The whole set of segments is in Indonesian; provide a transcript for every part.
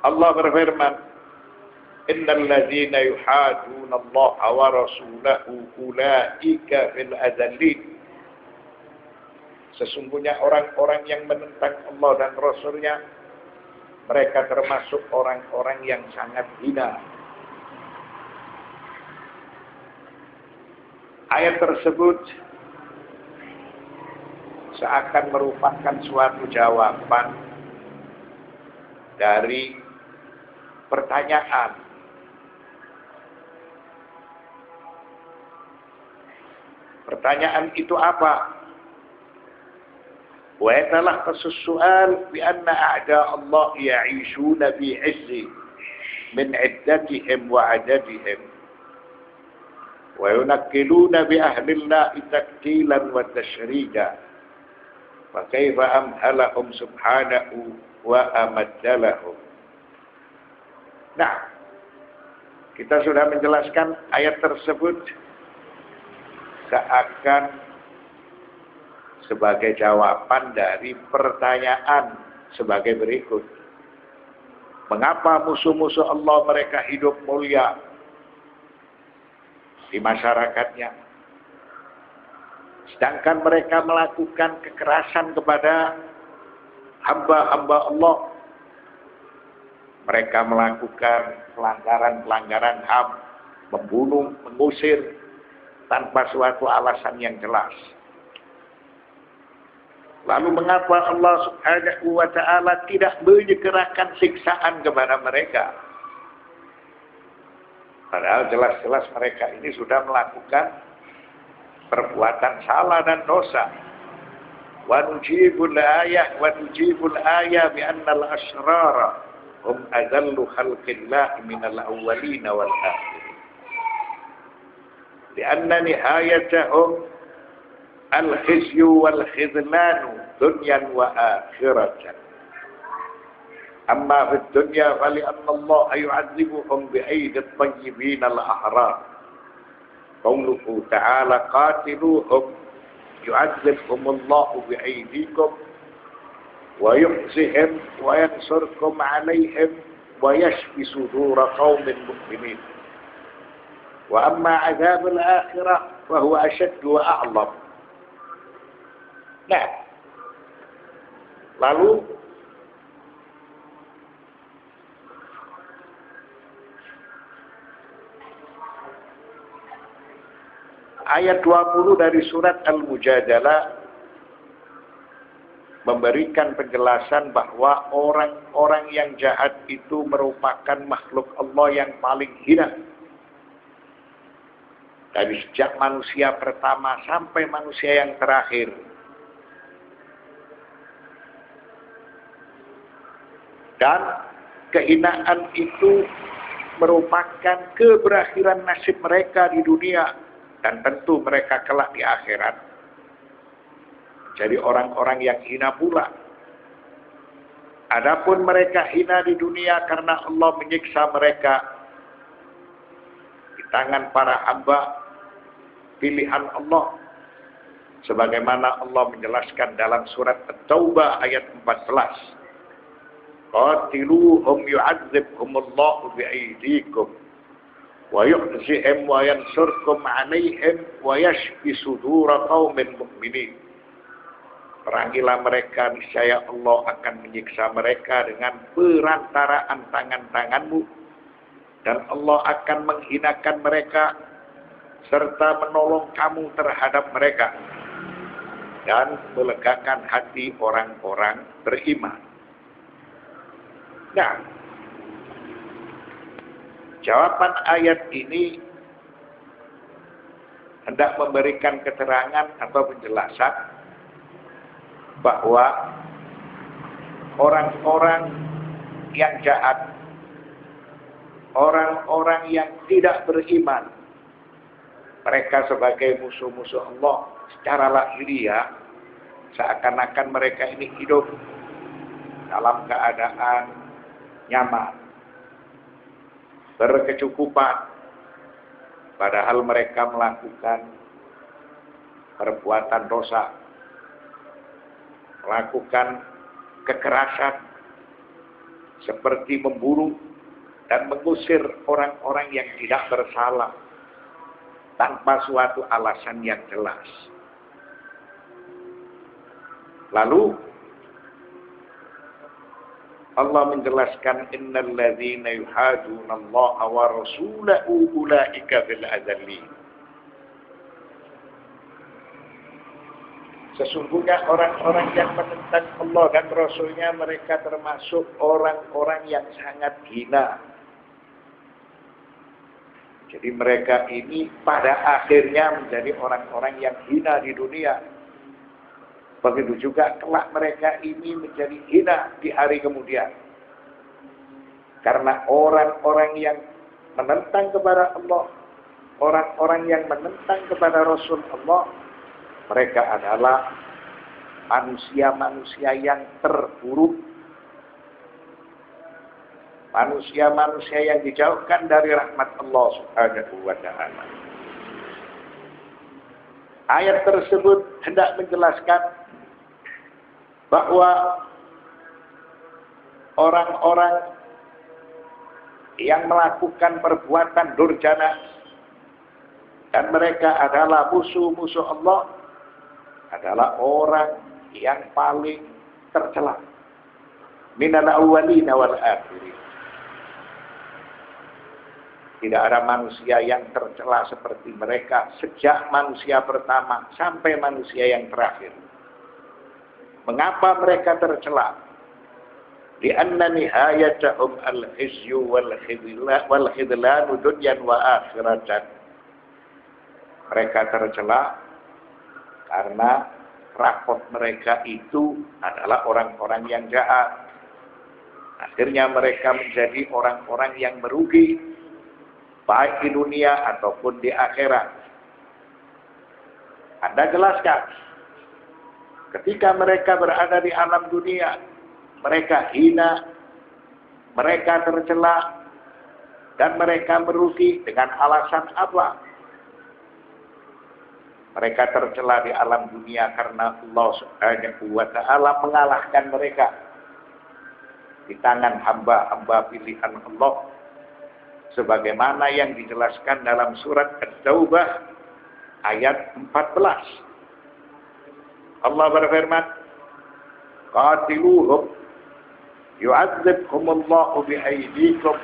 Allah berfirman, innal ladzina yuhaduna Allah wa rasulahu ulaika fil adzallin. Sesungguhnya orang-orang yang menentang Allah dan Rasulnya, mereka termasuk orang-orang yang sangat hina. Ayat tersebut seakan merupakan suatu jawaban dari pertanyaan. Pertanyaan itu apa? Wa yatalakhasu as-su'al bi anna a'da Allah ya'ishuna fi 'izzi min 'iddatihim wa 'adadihim wa yunakkiluna bi ahli Allah taktilan wa tashrida. Fa kaifa amhalahum subhanahu wa amaddalahum. Nah, kita sudah menjelaskan ayat tersebut seakan sebagai jawaban dari pertanyaan sebagai berikut. Mengapa musuh-musuh Allah mereka hidup mulia di masyarakatnya, sedangkan mereka melakukan kekerasan kepada hamba-hamba Allah? Mereka melakukan pelanggaran-pelanggaran HAM, membunuh, mengusir tanpa suatu alasan yang jelas. Lalu mengapa Allah Subhanahu wa ta'ala tidak menyegerakan siksaan kepada mereka? Padahal jelas-jelas mereka ini sudah melakukan perbuatan salah dan dosa. Wa nujibul ayah bi anna al-ashrara hum adallu khalqillah minal awwalin wal akhirin. Lianna nihayatahum al-khizyu wal khidlanu dunyan wa akhiratan. Amma fid dunya fali anna Allah yu'adzibuhum bi aidi at-tayyibin al-ahrar. Qauluhu ta'ala qatiluhum yu'adzibhum Allah bi aydikum wa yukhzihim wa yansurkum 'alayhim wa yashfi sudura qaumin mu'minin. Wa amma 'adzabul akhirah fa huwa ashaddu wa a'lam. Nah, lalu ayat 20 dari surat Al-Mujadalah memberikan penjelasan bahwa orang-orang yang jahat itu merupakan makhluk Allah yang paling hina. Dari sejak manusia pertama sampai manusia yang terakhir. Dan kehinaan itu merupakan keberakhiran nasib mereka di dunia. Dan tentu mereka kelak di akhirat jadi orang-orang yang hina pula. Adapun mereka hina di dunia karena Allah menyiksa mereka di tangan para hamba pilihan Allah. Sebagaimana Allah menjelaskan dalam surat At-Taubah ayat 14. Qatiluhum yu'adzibhumullahu bi'aydikum wa yukhzihim wa yansurkum 'alaihim wa yashfi sudura qaumin mu'minin. Perangilah mereka, niscaya Allah akan menyiksa mereka dengan perantaraan tangan-tanganmu, dan Allah akan menghinakan mereka serta menolong kamu terhadap mereka dan melegakan hati orang-orang beriman. Nah, jawaban ayat ini hendak memberikan keterangan atau penjelasan bahwa orang-orang yang jahat, orang-orang yang tidak beriman, mereka sebagai musuh-musuh Allah secara lahiriah, seakan-akan mereka ini hidup dalam keadaan nyaman, berkecukupan, padahal mereka melakukan perbuatan dosa, melakukan kekerasan, seperti membunuh dan mengusir orang-orang yang tidak bersalah tanpa suatu alasan yang jelas. Lalu Allah menjelaskan innal ladzina yuhaduna Allah wa rasulahu ulaika fil adzallin. Sesungguhnya orang-orang yang menentang Allah dan Rasulnya mereka termasuk orang-orang yang sangat hina. Jadi mereka ini pada akhirnya menjadi orang-orang yang hina di dunia. Begitu juga kelak mereka ini menjadi hina di hari kemudian. Karena orang-orang yang menentang kepada Allah, orang-orang yang menentang kepada Rasul Allah, mereka adalah manusia-manusia yang terburuk. Manusia-manusia yang dijauhkan dari rahmat Allah Subhanahu wa ta'ala. Ayat tersebut hendak menjelaskan bahwa orang-orang yang melakukan perbuatan durjana dan mereka adalah musuh-musuh Allah adalah orang yang paling tercela minal awwalina wal akhirin. Tidak ada manusia yang tercela seperti mereka sejak manusia pertama sampai manusia yang terakhir. Mengapa mereka tercela? Lianna nihayatahum al-khizyu wal khidlanu dunyan wa akhiratan. Mereka tercela karena rapot mereka itu adalah orang-orang yang jahat. Akhirnya mereka menjadi orang-orang yang merugi, baik di dunia ataupun di akhirat. Anda jelaskan, ketika mereka berada di alam dunia, mereka hina, mereka tercela, dan mereka merugi dengan alasan apa? Mereka tercela di alam dunia karena Allah Subhanahu wa ta'ala mengalahkan mereka di tangan hamba-hamba pilihan Allah. Sebagaimana yang dijelaskan dalam surat At-Taubah ayat 14. Allah berfirman, qatiluhum yu'adzibhumullahu bi'aydikum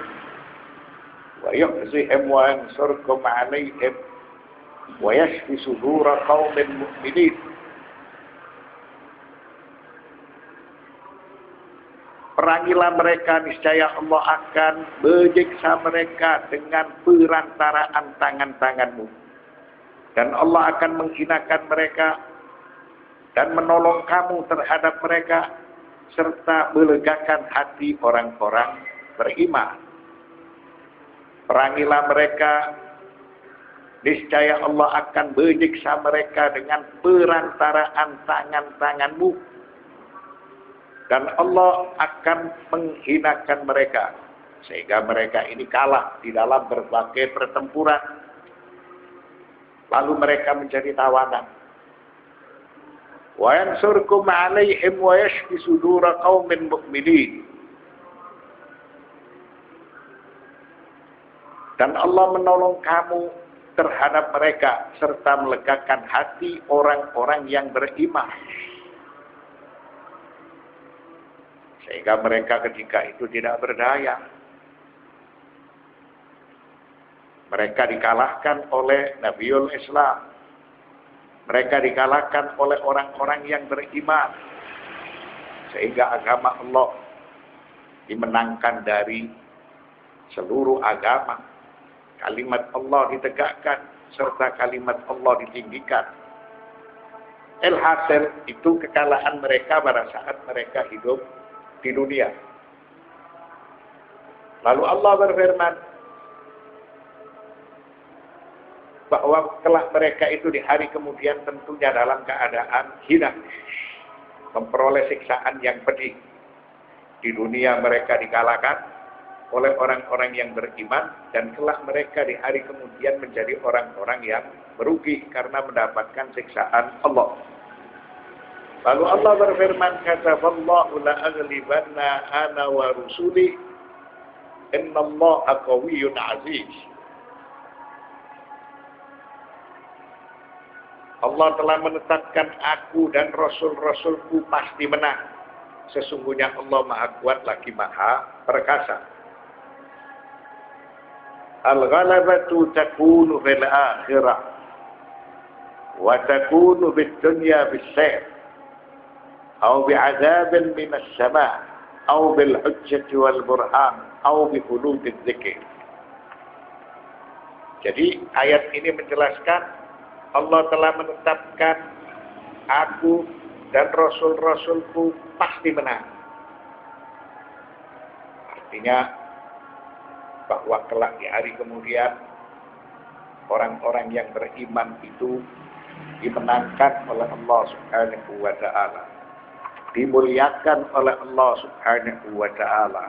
wa yukhzihim wa yansurkum 'alaihim wa yashfi sudura qaumin mu'minin. Perangilah mereka, niscaya Allah akan menyiksa mereka dengan perantaraan tangan-tanganmu. Dan Allah akan menghinakan mereka dan menolong kamu terhadap mereka, serta melegakan hati orang-orang beriman. Perangilah mereka, niscaya Allah akan menyiksa mereka dengan perantaraan tangan-tanganmu. Dan Allah akan menghinakan mereka, sehingga mereka ini kalah di dalam berbagai pertempuran. Lalu mereka menjadi tawanan. Wa yansurkum 'alaihim wa yashfi sudura qaumin mu'minin. Dan Allah menolong kamu terhadap mereka serta melegakan hati orang-orang yang beriman. Sehingga mereka ketika itu tidak berdaya. Mereka dikalahkan oleh Nabiul Islam. Mereka dikalahkan oleh orang-orang yang beriman. Sehingga agama Allah dimenangkan dari seluruh agama. Kalimat Allah ditegakkan serta kalimat Allah ditinggikan. Alhasil itu kekalahan mereka pada saat mereka hidup di dunia. Lalu Allah berfirman bahwa kelak mereka itu di hari kemudian tentunya dalam keadaan hina, memperoleh siksaan yang pedih. Di dunia mereka dikalahkan oleh orang-orang yang beriman, dan kelak mereka di hari kemudian menjadi orang-orang yang merugi karena mendapatkan siksaan Allah. Lalu Allah berfirman, kataballahu la aghlibanna ana wa rusuli innallaha qawiyyun aziz. Allah telah menetapkan aku dan rasul-rasulku pasti menang. Sesungguhnya Allah Maha Kuat lagi Maha Perkasa. Al-ghalabatu takunu fil akhirah wa takunu fid dunya bis-sayf aw bi'adzabin minas sama' aw bil hujjati wal burhan aw bi khuludid dzikr. Jadi ayat ini menjelaskan Allah telah menetapkan aku dan rasul-rasulku pasti menang. Artinya bahwa kelak di hari kemudian orang-orang yang beriman itu dimenangkan oleh Allah Subhanahu wa taala, dimuliakan oleh Allah Subhanahu wa taala,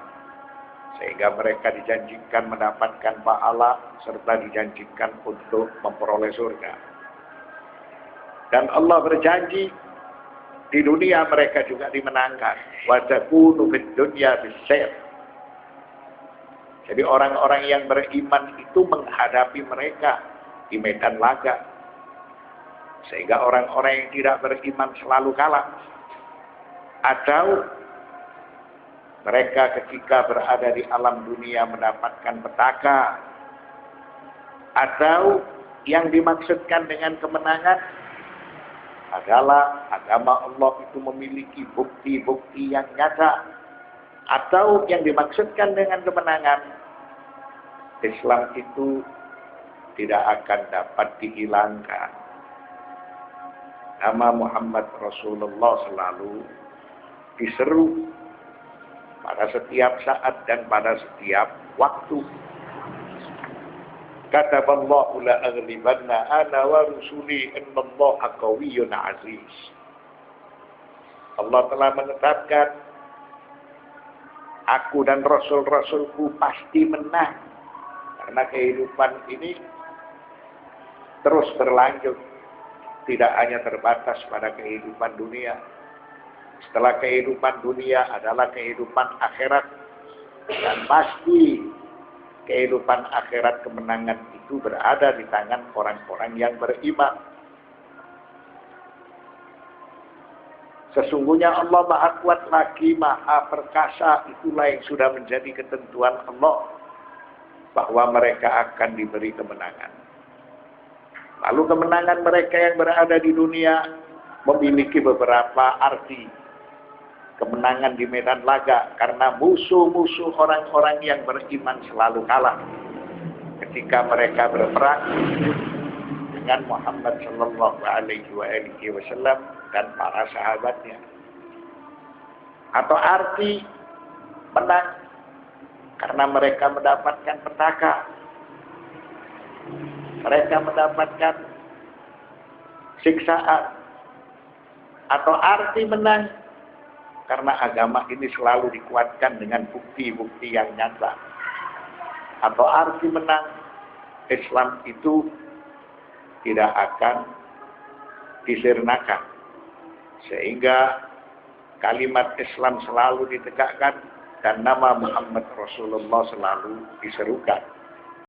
sehingga mereka dijanjikan mendapatkan pahala serta dijanjikan untuk memperoleh surga. Dan Allah berjanji di dunia mereka juga dimenangkan. Wa takunu fid dunya bis-sayf. Jadi orang-orang yang beriman itu menghadapi mereka di medan laga. Sehingga orang-orang yang tidak beriman selalu kalah. Atau mereka ketika berada di alam dunia mendapatkan petaka. Atau yang dimaksudkan dengan kemenangan adalah agama Allah itu memiliki bukti-bukti yang nyata. Atau yang dimaksudkan dengan kemenangan, Islam itu tidak akan dapat dihilangkan. Nama Muhammad Rasulullah selalu diseru pada setiap saat dan pada setiap waktu. Kataballahu la aghlibanna ana wa rusuli innallaha qawiyyun aziz. Allah telah menetapkan aku dan rasul-rasulku pasti menang. Karena kehidupan ini terus berlanjut, tidak hanya terbatas pada kehidupan dunia. Setelah kehidupan dunia adalah kehidupan akhirat, dan pasti kehidupan akhirat kemenangan itu berada di tangan orang-orang yang beriman. Sesungguhnya Allah Maha Kuat lagi Maha Perkasa, itulah yang sudah menjadi ketentuan Allah bahwa mereka akan diberi kemenangan. Lalu kemenangan mereka yang berada di dunia memiliki beberapa arti. Kemenangan di medan laga karena musuh-musuh orang-orang yang beriman selalu kalah ketika mereka berperang dengan Muhammad sallallahu alaihi wasallam dan para sahabatnya. Atau arti menang karena mereka mendapatkan petaka, mereka mendapatkan siksaan. Atau arti menang karena agama ini selalu dikuatkan dengan bukti-bukti yang nyata. Atau arti menang, Islam itu tidak akan disirnakan. Sehingga kalimat Islam selalu ditegakkan dan nama Muhammad Rasulullah selalu diserukan.